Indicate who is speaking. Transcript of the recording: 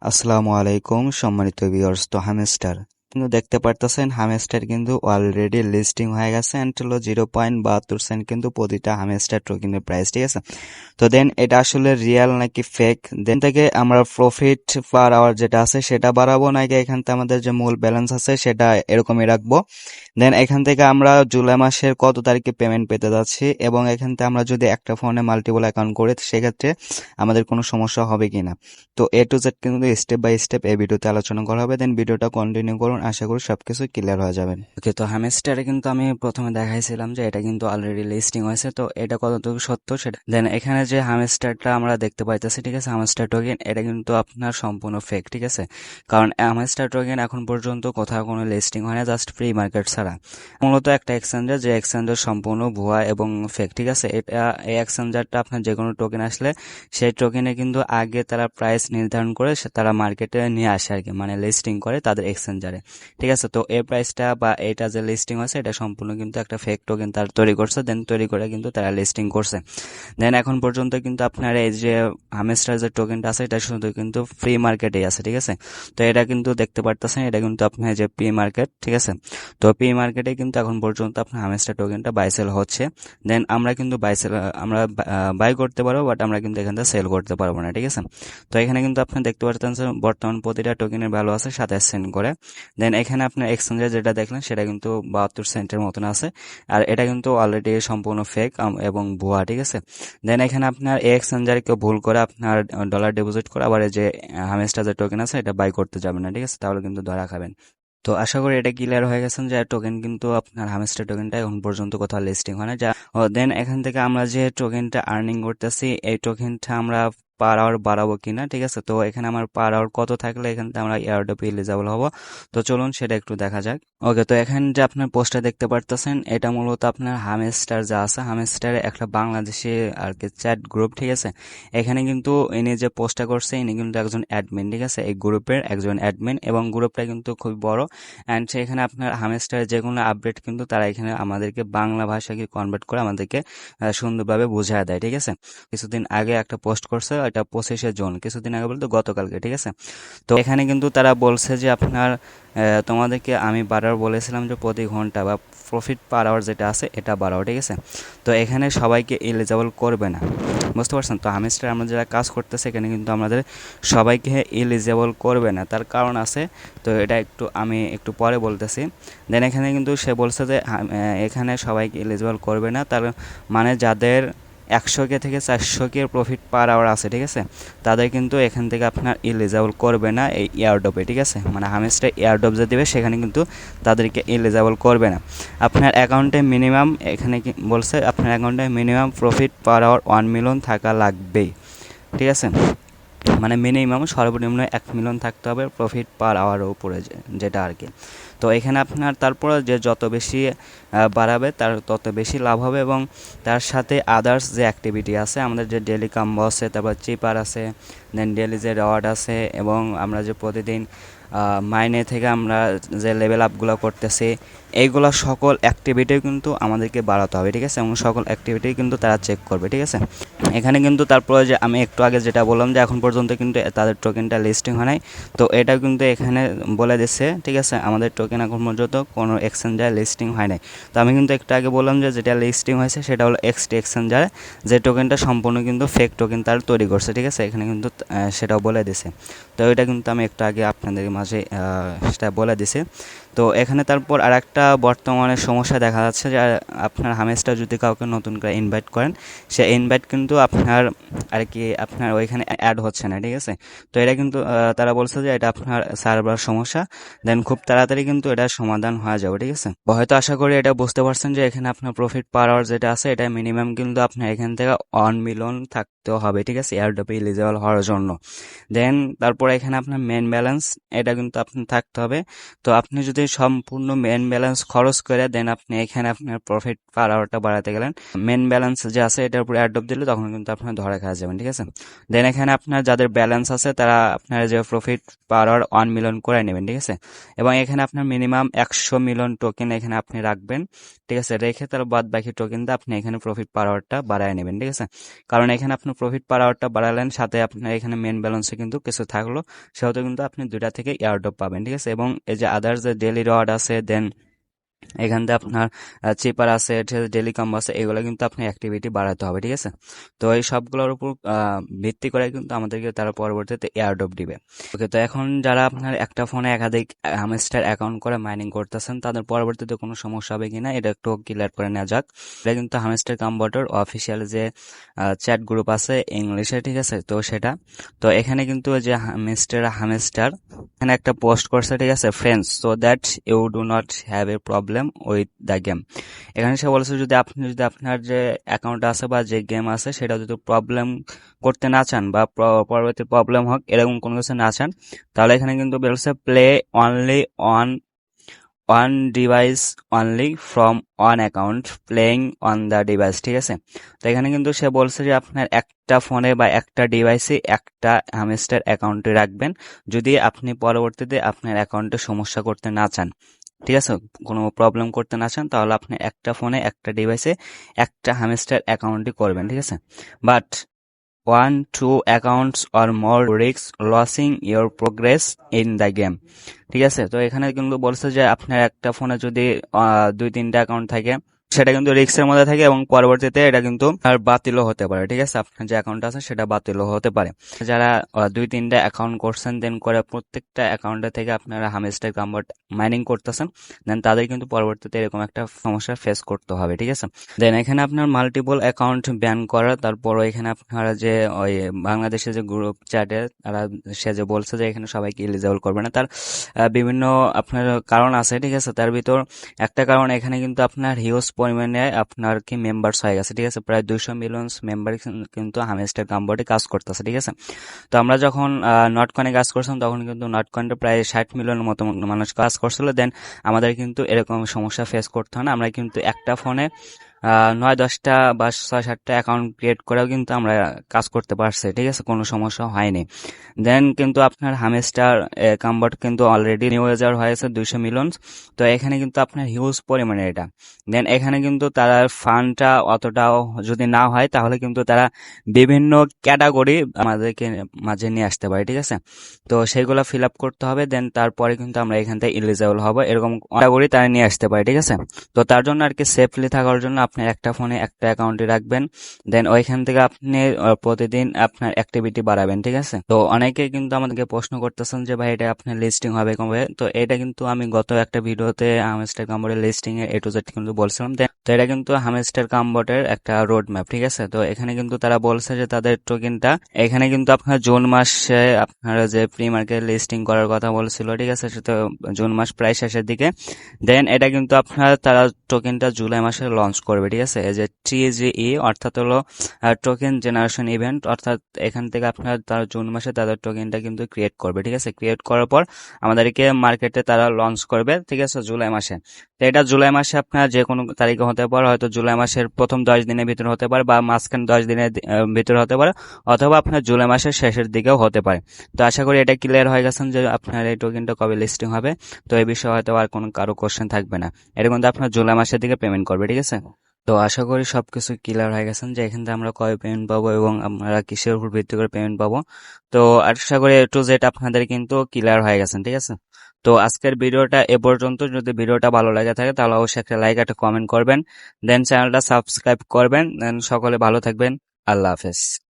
Speaker 1: আসসালামু আলাইকুম সম্মানিত ভিউয়ার্স। তো হামস্টার কিন্তু দেখতে পারতেছেন হামস্টার কিন্তু অলরেডি লিস্টিং হয়ে গেছে এন্ড হলো 0.72 সেন্ট কিন্তু প্রতিটা হামস্টার টোকেনের প্রাইস, ঠিক আছে। তো দেন এটা আসলে রিয়েল নাকি ফেক, দেন থেকে আমরা প্রফিট পার আওয়ার যেটা আছে সেটা বাড়াবো নাকি এখান থেকে আমাদের যে মূল ব্যালেন্স আছে সেটা এরকমই রাখবো। দেন এখান থেকে আমরা জুলাই মাসের কত তারিখে পেমেন্ট পেতে যাচ্ছি এবং এখান থেকে আমরা যদি একটা ফোনে মাল্টিপল অ্যাকাউন্ট করি সেক্ষেত্রে আমাদের কোনো সমস্যা হবে কিনা। তো এ টু জেড কিন্তু স্টেপ বাই স্টেপ এই ভিডিওতে আলোচনা করা হবে। দেন ভিডিওটা কন্টিনিউ করুন, আশা করি সবকিছু ক্লিয়ার হয়ে যাবে। ওকে, তো হ্যামস্টারে কিন্তু আমি প্রথমে দেখাইছিলাম যে এটা কিন্তু অলরেডি লিস্টিং হয়েছে, তো এটা কতটুকু সত্য সেটা। দেন এখানে যে হ্যামস্টারটা আমরা দেখতে পাইতেছি, ঠিক আছে, হ্যামস্টার টোকেন এটা কিন্তু আপনার সম্পূর্ণ ফেক, ঠিক আছে। কারণ হ্যামস্টার টোকেন এখন পর্যন্ত কোথাও কোনো লিস্টিং হয় না, জাস্ট ফ্রি মার্কেট ছাড়া। মূলত একটা এক্সচেঞ্জার, যে এক্সচেঞ্জার সম্পূর্ণ ভুয়া এবং ফেক, ঠিক আছে। এটা এই এক্সচেঞ্জারটা আপনার যে কোনো টোকেন আসলে সেই টোকেনে কিন্তু আগে তারা প্রাইস নির্ধারণ করে তারা মার্কেটে নিয়ে আসে আর কি, মানে লিস্টিং করে তাদের এক্সচেঞ্জারে, ঠিক আছে। তো এই প্রাইসটা বা এটা যে লিস্টিং হয়েছে এটা সম্পূর্ণ কিন্তু একটা ফেক টোকেন তারা তৈরি করছে, দেন তৈরি করে কিন্তু তারা লিস্টিং করছে। দেন এখন পর্যন্ত কিন্তু আপনার এই যে হামেস্টার যে টোকেনটা আছে এটা শুধু কিন্তু ফ্রি মার্কেটেই আছে, ঠিক আছে। তো এটা কিন্তু দেখতে পারতেছেন, এটা কিন্তু আপনার যে পি মার্কেট, ঠিক আছে। তো পি মার্কেটে কিন্তু এখন পর্যন্ত আপনার হামেস্টার টোকেনটা বাই সেল হচ্ছে। দেন আমরা কিন্তু আমরা বাই করতে পারবো, বাট আমরা কিন্তু এখান থেকে সেল করতে পারবো না, ঠিক আছে। তো এখানে কিন্তু আপনি দেখতে পাচ্ছেন বর্তমান প্রতিটা টোকেনের ভ্যালু আছে 27 সেন্ট করে। দেন এখানে আপনার এক্সচেঞ্জে যেটা দেখলেন সেটা কিন্তু 72 সেন্টের মতন আছে, আর এটা কিন্তু অলরেডি সম্পূর্ণ ফেক এবং ভুয়া, ঠিক আছে। দেন এখানে আপনার এই এক্সচেঞ্জারে কেউ ভুল করে আপনার ডলার ডিপোজিট করে আবার এই যে হামেস্টার যে টোকেন আছে এটা বাই করতে যাবেন না, ঠিক আছে, তাহলে কিন্তু ধরা খাবেন। তো আশা করি এটা ক্লিয়ার হয়ে গেছেন যে টোকেন কিন্তু আপনার হামস্টার টোকেনটা এখন পর্যন্ত কোথাও লিস্টিং হয় না। যা দেন এখান থেকে আমরা যে টোকেনটা আর্নিং করতেছি এই টোকেনটা আমরা পার আওয়ার বাড়াবো কিনা, ঠিক আছে। তো এখানে আমার পার আওয়ার কত থাকলে এখান থেকে আমরা এয়ারড্রপ এলিজিবল হব, তো চলুন সেটা একটু দেখা যাক। ওকে, তো এখানে যে আপনার পোস্টটা দেখতে পারতেছেন এটা মূলত আপনার হামস্টার যা আছে হামস্টারের একটা বাংলাদেশি আর কি চ্যাট গ্রুপ, ঠিক আছে। এখানে কিন্তু ইনি যে পোস্টটা করছে ইনি কিন্তু একজন অ্যাডমিন, ঠিক আছে, এই গ্রুপের একজন অ্যাডমিন এবং গ্রুপটা কিন্তু খুব বড়। অ্যান্ড সেখানে আপনার হামস্টারের যে কোনো আপডেট কিন্তু তারা এখানে আমাদেরকে বাংলা ভাষাকে কনভার্ট করে আমাদেরকে সুন্দরভাবে বোঝায় দেয়, ঠিক আছে। কিছুদিন আগে একটা পোস্ট করছে, এটা 25শে জুন, কিছুদিন আগে বলতে গতকালকে, ঠিক আছে। তো এখানে কিন্তু তারা বলছে যে আপনার তোমাদেরকে আমি বারবার বলেছিলাম যে প্রতি ঘন্টা বা প্রফিট পার আওয়ার যেটা আছে এটা বাড়াও, ঠিক আছে। তো এখানে সবাইকে এলিজিবল করবে না, বুঝতে পারছেন। তো হামস্টার আমরা যারা কাজ করতেছে এখানে কিন্তু আমাদের সবাইকে এলিজিবল করবে না, তার কারণ আছে। তো এটা আমি একটু পরে বলতেছি। দেন এখানে কিন্তু সে বলছে যে এখানে সবাইকে এলিজিবল করবে না, তার মানে যাদের 100K থেকে 400K প্রফিট পার আওয়ার আছে, ঠিক আছে, তাদের কিন্তু এখান থেকে আপনার এলিজিবল করবে না এই এয়ারড্রপে, ঠিক আছে। মানে হামস্টার এয়ারড্রপ যে দেবে সেখানে কিন্তু তাদেরকে এলিজিবল করবে না। আপনার অ্যাকাউন্টে মিনিমাম এখানে বলছে আপনার অ্যাকাউন্টে minimum profit per hour 1 million থাকা লাগবেই, ঠিক আছে। মানে মিনিমাম সর্বনিম্ন 1 মিলিয়ন থাকতে হবে প্রফিট পার আওয়ারের উপরে, যেটা আর কি। তো এখানে আপনার তারপর যে যত বেশি বাড়াবে তার তত বেশি লাভ হবে, এবং তার সাথে আদার্স যে অ্যাক্টিভিটি আছে আমাদের যে ডেলি কাম্বো আছে, তারপর চিপার আছে, দেন ডেলি যে রিওয়ার্ড আছে, এবং আমরা যে প্রতিদিন মাইনে থেকে আমরা যে লেভেল আপগুলো করতেছি এইগুলো সকল অ্যাক্টিভিটি কিন্তু আমাদেরকে বাড়াতে হবে, ঠিক আছে, এবং সকল অ্যাক্টিভিটি কিন্তু তারা চেক করবে, ঠিক আছে। এখানে কিন্তু তারপরে যে আমি একটু আগে যেটা বললাম যে এখন পর্যন্ত কিন্তু তাদের টোকেনটা লিস্টিং হয় নাই, তো এটা কিন্তু এখানে বলে দিচ্ছে, ঠিক আছে, আমাদের টোকেন এখন পর্যন্ত কোনো এক্সচেঞ্জারে লিস্টিং হয় নাই। তো আমি কিন্তু একটু আগে বললাম যে যেটা লিস্টিং হয়েছে সেটা হলো এক্সটি এক্সচেঞ্জারে, যে টোকেনটা সম্পূর্ণ কিন্তু ফেক টোকেন তার তৈরি করছে, ঠিক আছে, এখানে কিন্তু সেটাও বলে দিছে। তো এটা কিন্তু আমি একটু আগে আপনাদের মাঝে সেটা বলে দিছি। তো এখানে তারপর আর একটা বর্তমানে সমস্যা দেখা যাচ্ছে যে আপনার হামেসটা যদি কাউকে নতুন করে ইনভাইট করেন, সে ইনভাইট কিন্তু আপনার আর কি আপনার ওইখানে অ্যাড হচ্ছে না, ঠিক আছে। তো এটা কিন্তু তারা বলছে যে এটা আপনার সার্ভার সমস্যা, দেন খুব তাড়াতাড়ি কিন্তু এটা সমাধান হয়ে যাবে, ঠিক আছে। হয়তো আশা করি এটা বুঝতে পারছেন যে এখানে আপনার প্রফিট পার আওয়ার যেটা আছে এটা মিনিমাম কিন্তু আপনার এখান থেকে 1 মিলিয়ন থাকতেও হবে, ঠিক আছে, এয়ারড্রপে এলিজিবল হওয়ার জন্য। দেন তারপরে এখানে আপনার মেন ব্যালেন্স এটা কিন্তু আপনার থাকতে হবে। তো আপনি যদি সম্পূর্ণ মেন ব্যালেন্স খরচ করে দেন আপনি এখানে আপনার প্রফিট পার আওয়ারটা বাড়াতে গেলেন, মেন ব্যালেন্স যে আছে এটার উপরে অ্যাডপ্ট দিলে তখন কিন্তু আপনার ধরা খাওয়া যাবেন, ঠিক আছে। দেন এখানে আপনার যাদের ব্যালেন্স আছে তারা আপনার যে প্রফিট পার আওয়ার 1 মিলিয়ন করে নেবেন, ঠিক আছে। এবং এখানে আপনার মিনিমাম 100 মিলিয়ন টোকেন এখানে আপনি রাখবেন, ঠিক আছে, রেখে তার বাদ বাকি টোকেন দিয়ে আপনি এখানে প্রফিট পার আওয়ারটা বাড়ায় নেবেন, ঠিক আছে। কারণ এখানে আপনার প্রফিট পার আওয়ারটা বাড়ালেন, সাথে আপনার এখানে মেন ব্যালেন্সে কিন্তু কিছু থাকলো, সেহেতু কিন্তু আপনি 2টা থেকে এয়ারড্রপ পাবেন, ঠিক আছে। এবং এই যে আদার্স যে ডেলি রিওয়ার্ড আছে, দেন এখান থেকে আপনার চিপার আছে, ডেলি কম্বো আছে, এগুলো কিন্তু আপনি অ্যাক্টিভিটি বাড়াতে হবে, ঠিক আছে। তো এই সবগুলোর উপর ভিত্তি করে কিন্তু আমাদেরকে তারা পরবর্তীতে এয়ারড্রপ দিবে। ওকে, তো এখন যারা আপনার একটা ফোনে একাধিক হামস্টার অ্যাকাউন্ট করে মাইনিং করতেছেন, তাদের পরবর্তীতে কোনো সমস্যা হবে কিনা এটা একটু ক্লিয়ার করে নেওয়া যাক। এটা কিন্তু হামস্টার কম্বোটার অফিসিয়াল যে চ্যাট গ্রুপ আছে ইংলিশে, ঠিক আছে। তো সেটা, তো এখানে কিন্তু যে মিস্টার হামস্টার এখানে একটা পোস্ট করছে, ঠিক আছে, friends, so that you do not have a problem with the game. এখানে সে বলেছে যদি আপনার যে অ্যাকাউন্ট আছে বা যে গেম আছে সেটা যদি প্রবলেম করতে না চান বা পরবর্তী প্রবলেম হোক এরকম কোনো কিছু না চান, তাহলে এখানে কিন্তু বলছে play only on one device only from one account playing on the device, ঠিক আছে। তো এখানে কিন্তু সে বলছে যে আপনার একটা ফোনে বা একটা ডিভাইসে একটা হামস্টার অ্যাকাউন্টে রাখবেন যদি আপনি পরবর্তীতে আপনার অ্যাকাউন্টে সমস্যা করতে না চান, ঠিক আছে, কোনো প্রবলেম করতে না চান, তাহলে আপনি একটা ফোনে একটা ডিভাইসে একটা হামস্টার অ্যাকাউন্টই করবেন, ঠিক আছে। But 1-2 accounts or more risks losing your progress in the game, ঠিক আছে। তো এখানে কিন্তু বলছে যে আপনার একটা ফোনে যদি 2-3টা অ্যাকাউন্ট থাকে সেটা কিন্তু রিস্কের মধ্যে থাকে এবং পরবর্তীতে এটা কিন্তু আর বাতিলও হতে পারে, ঠিক আছে। আপনার যে অ্যাকাউন্ট আছে সেটা বাতিলও হতে পারে। যারা 2-3টা অ্যাকাউন্ট করছেন দেন করে প্রত্যেকটা অ্যাকাউন্টে থেকে আপনারা হামস্টার কম্বোট মাইনিং করতেছেন, দেন তাদের কিন্তু পরবর্তীতে এরকম একটা সমস্যা ফেস করতে হবে, ঠিক আছে। দেন এখানে আপনার মাল্টিপল অ্যাকাউন্ট ব্যান করা, তারপরও এখানে আপনারা যে ওই বাংলাদেশে যে গ্রুপ চ্যাটে তারা সে যে বলছে যে এখানে সবাইকে এলিজিবল করবে না, তার বিভিন্ন আপনার কারণ আছে, ঠিক আছে। তার ভিতর একটা কারণ এখানে কিন্তু আপনার হিউজ পরিমাণে আপনার কি মেম্বার্স হয়ে গেছে, ঠিক আছে। প্রায় 200 মিলিয়ন মেম্বার কিন্তু হামস্টার কম্বোটে কাজ করতেছে, ঠিক আছে। তো আমরা যখন নটকয়েনে কাজ করছিলাম তখন কিন্তু নটকয়েনটা প্রায় 60 মিলিয়নের মতো মানুষ কাজ করছিল, দেন আমাদের কিন্তু এরকম সমস্যা ফেস করতে হয় না। আমরা কিন্তু একটা ফোনে 9-10টা বা 6-7টা অ্যাকাউন্ট ক্রিয়েট করেও কিন্তু আমরা কাজ করতে পারছি, ঠিক আছে, কোনো সমস্যা হয়নি। দেন কিন্তু আপনার হামস্টার কম্বোট কিন্তু অলরেডি নিউ ইউজার হয়েছে 200 মিলিয়ন। তো এখানে কিন্তু আপনার হিউজ পরিমাণে এটা, দেন এখানে কিন্তু তারা ফান্ডটা অতটাও যদি না হয় তাহলে কিন্তু তারা বিভিন্ন ক্যাটাগরি আমাদেরকে মাঝে নিয়ে আসতে পারে, ঠিক আছে। তো সেগুলো ফিল আপ করতে হবে, দেন তারপরে কিন্তু আমরা এখান থেকে এলিজিবল হব, এরকম ক্যাটাগরি তারা নিয়ে আসতে পারে, ঠিক আছে। তো তার জন্য আর কি সেফলি থাকার জন্য আপনি একটা ফোনে একটা অ্যাকাউন্টে রাখবেন, দেন ওইখান থেকে আপনি প্রতিদিন আপনার অ্যাক্টিভিটি বাড়াবেন, ঠিক আছে। তো অনেকে কিন্তু আমাদেরকে প্রশ্ন করতেছেন যে ভাই এটা আপনার লিস্টিং হবে কবে, তো এটা কিন্তু আমি গত একটা ভিডিওতে হামস্টার কম্বোটের লিস্টিং এর A to Z কিন্তু বলছিলাম। তো এটা কিন্তু হামস্টার কম্বোটের একটা রোড ম্যাপ, ঠিক আছে। তো এখানে কিন্তু তারা বলছে যে তাদের টোকেনটা এখানে কিন্তু আপনার জুন মাসে আপনারা যে প্রি মার্কেট লিস্টিং করার কথা বলছিল, ঠিক আছে, সেটা জুন মাস প্রায় শেষের দিকে। দেন এটা কিন্তু আপনার তারা টোকেনটা জুলাই মাসে লঞ্চ করবে, ঠিক আছে। এই যে TGE অর্থাৎ হলো টোকেন জেনারেশন ইভেন্ট, অর্থাৎ এখান থেকে আপনার তারা জুন মাসে তাদের টোকেনটা কিন্তু ক্রিয়েট করবে, ঠিক আছে। ক্রিয়েট করার পর আমাদেরকে মার্কেটে তারা লঞ্চ করবে, ঠিক আছে, জুলাই মাসে। তো এটা জুলাই মাসে আপনার যে কোনো তারিখে হতে পারে, হয়তো জুলাই মাসের প্রথম 10 দিনের ভিতরে হতে পারে বা মাঝখানে 10 দিনের ভিতরে হতে পারে, অথবা আপনার জুলাই মাসের শেষের দিকেও হতে পারে। তো আশা করি এটা ক্লিয়ার হয়ে গেছেন যে আপনার এই টোকেনটা কবে লিস্টিং হবে। তো এই বিষয়ে হয়তো আর কোনো কারো কোশ্চেন থাকবে না, এটা কিন্তু আপনার জুলাই মাসের দিকে পেমেন্ট করবে, ঠিক আছে। তো আশা করি সবকিছু ক্লিয়ার হয়ে গেছেন যে এখান থেকে আমরা কবে পেমেন্ট পাবো এবং আমরা কিসের উপর ভিত্তি করে পেমেন্ট পাবো। তো আশা করি A to Z আপনাদের কিন্তু ক্লিয়ার হয়ে গেছেন, ঠিক আছে। তো আজকের ভিডিওটা এ পর্যন্ত। যদি ভিডিওটা ভালো লাগে থাকে তাহলে অবশ্যই একটা লাইক, একটা কমেন্ট করবেন, দেন চ্যানেলটা সাবস্ক্রাইব করবেন, দেন সকলে ভালো থাকবেন। আল্লাহ হাফেজ।